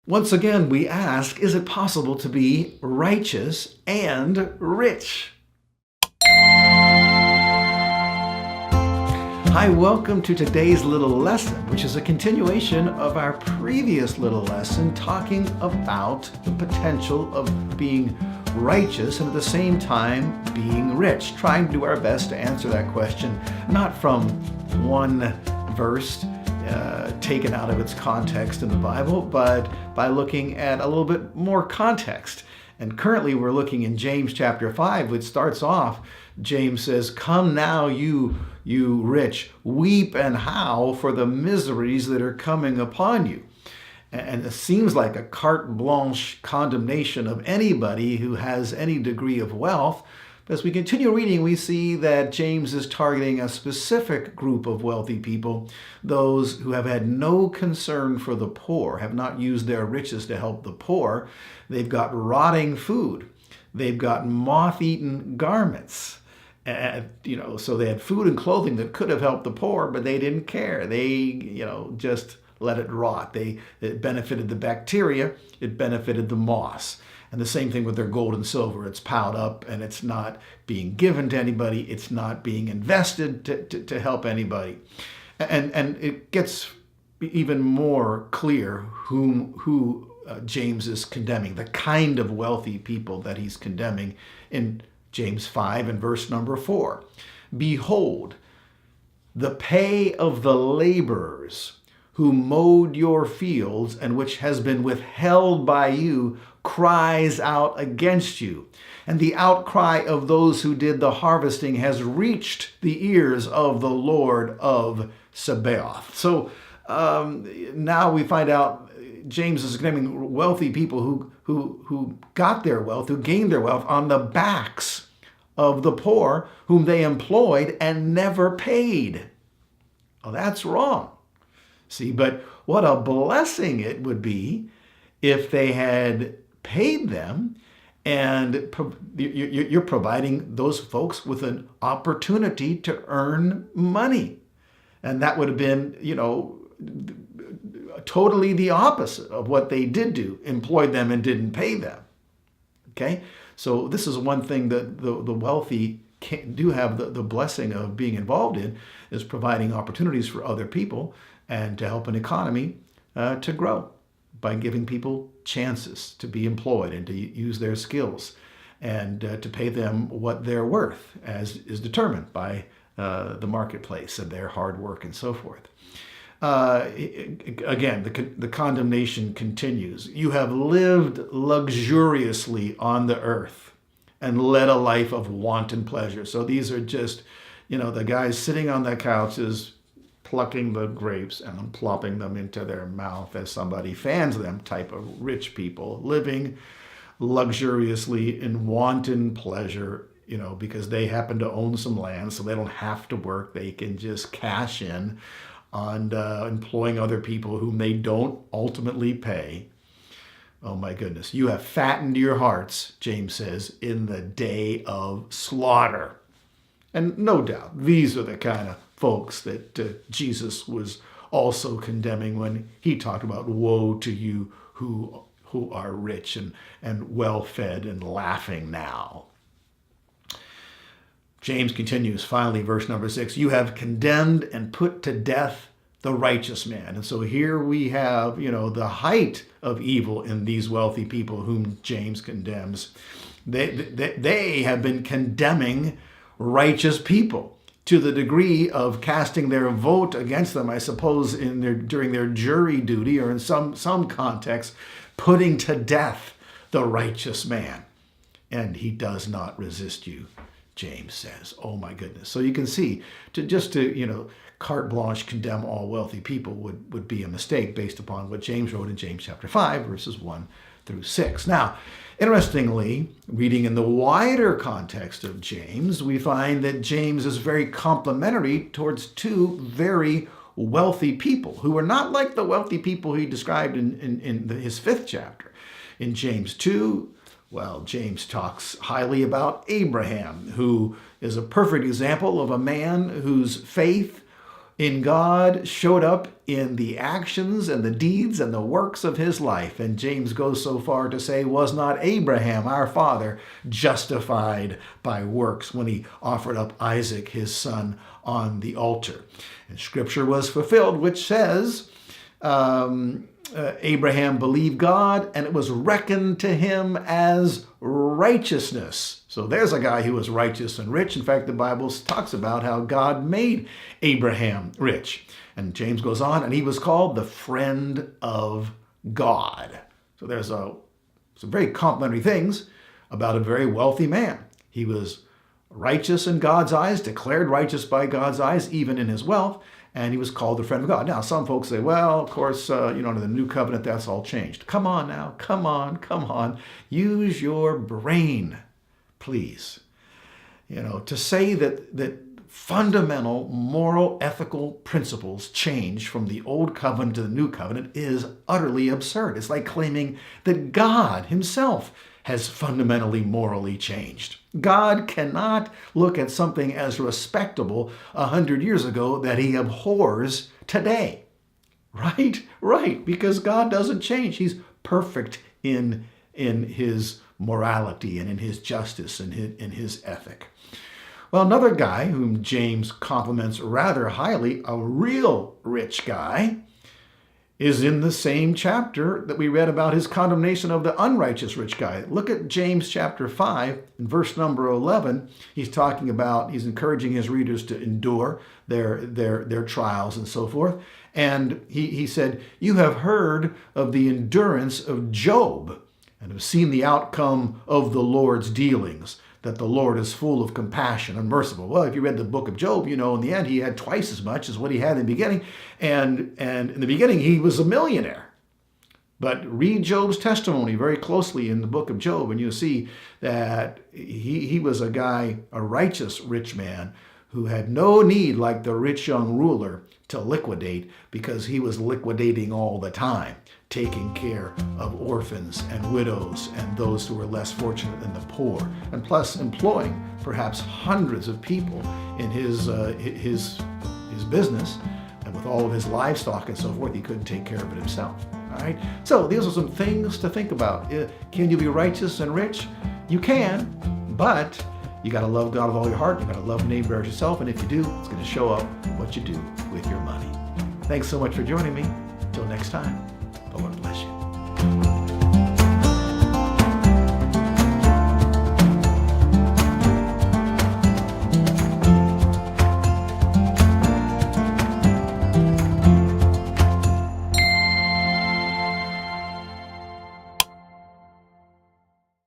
Once again, we ask, is it possible to be righteous and rich? Hi, welcome to today's little lesson, which is a continuation of our previous little lesson talking about the potential of being righteous and at the same time being rich, trying to do our best to answer that question, not from one verse taken out of its context in the Bible, but by looking at a little bit more context. And currently we're looking in James chapter 5, which starts off, James says, "Come now, you rich, weep and howl for the miseries that are coming upon you." And it seems like a carte blanche condemnation of anybody who has any degree of wealth. But as we continue reading, we see that James is targeting a specific group of wealthy people, those who have had no concern for the poor, have not used their riches to help the poor. They've got rotting food. They've got moth-eaten garments. So they had food and clothing that could have helped the poor, but they didn't care. They, just let it rot. It benefited the bacteria. It benefited the moss. And the same thing with their gold and silver. It's piled up and it's not being given to anybody. It's not being invested to help anybody. And it gets even more clear who James is condemning, the kind of wealthy people that he's condemning in James 5 and verse number 4. "Behold, the pay of the laborers who mowed your fields and which has been withheld by you cries out against you. And the outcry of those who did the harvesting has reached the ears of the Lord of Sabaoth." So now we find out James is condemning wealthy people who got their wealth, who gained their wealth on the backs of the poor whom they employed and never paid. Oh, that's wrong. See, but what a blessing it would be if they had paid them, and you're providing those folks with an opportunity to earn money. And that would have been, totally the opposite of what they did do, employed them and didn't pay them. Okay? So this is one thing that the wealthy do have the blessing of being involved in, is providing opportunities for other people and to help an economy to grow by giving people chances to be employed and to use their skills and to pay them what they're worth, as is determined by the marketplace and their hard work and so forth. Again, the condemnation continues. "You have lived luxuriously on the earth and led a life of wanton pleasure." So these are just, the guys sitting on their couches, plucking the grapes and plopping them into their mouth as somebody fans them type of rich people, living luxuriously in wanton pleasure, because they happen to own some land, so they don't have to work. They can just cash in on employing other people whom they don't ultimately pay. Oh my goodness. "You have fattened your hearts," James says, "in the day of slaughter." And no doubt, these are the kind of folks that Jesus was also condemning when he talked about woe to you who are rich and well-fed and laughing now. James continues, finally, verse number 6, "You have condemned and put to death the righteous man." And so here we have, the height of evil in these wealthy people whom James condemns. They have been condemning righteous people to the degree of casting their vote against them, I suppose, during their jury duty, or in some context, putting to death the righteous man. "And he does not resist you," James says. Oh my goodness. So you can see, to carte blanche condemn all wealthy people would be a mistake based upon what James wrote in James chapter 5, verses 1 through 6. Now, interestingly, reading in the wider context of James, we find that James is very complimentary towards two very wealthy people who were not like the wealthy people he described in his 5th chapter. In James 2, James talks highly about Abraham, who is a perfect example of a man whose faith in God showed up in the actions and the deeds and the works of his life. And James goes so far to say, was not Abraham, our father, justified by works when he offered up Isaac, his son, on the altar? And scripture was fulfilled, which says, Abraham believed God, and it was reckoned to him as righteousness. So there's a guy who was righteous and rich. In fact, the Bible talks about how God made Abraham rich. And James goes on, and he was called the friend of God. So there's some very complimentary things about a very wealthy man. He was righteous in God's eyes, declared righteous by God's eyes, even in his wealth, and he was called the friend of God. Now, some folks say, well, of course, under the new covenant, that's all changed. Come on now, come on. Use your brain, please. To say that fundamental moral, ethical principles change from the old covenant to the new covenant is utterly absurd. It's like claiming that God himself has fundamentally morally changed. God cannot look at something as respectable 100 years ago that he abhors today. Right, because God doesn't change. He's perfect in his morality and in his justice and in his ethic. Well, another guy whom James compliments rather highly, a real rich guy, is in the same chapter that we read about his condemnation of the unrighteous rich guy. Look at James chapter 5, in verse number 11. He's encouraging his readers to endure their trials and so forth. And he said, you have heard of the endurance of Job and have seen the outcome of the Lord's dealings, that the Lord is full of compassion and merciful. Well, if you read the book of Job, in the end, he had twice as much as what he had in the beginning. And in the beginning, he was a millionaire. But read Job's testimony very closely in the book of Job, and you'll see that he was a righteous rich man who had no need, like the rich young ruler, to liquidate, because he was liquidating all the time, taking care of orphans and widows and those who were less fortunate than the poor, and plus employing perhaps hundreds of people in his business, and with all of his livestock and so forth, he couldn't take care of it himself. All right. So these are some things to think about. Can you be righteous and rich? You can, but you got to love God with all your heart. You got to love neighbor as yourself, and if you do, it's going to show up what you do with your money. Thanks so much for joining me. Until next time.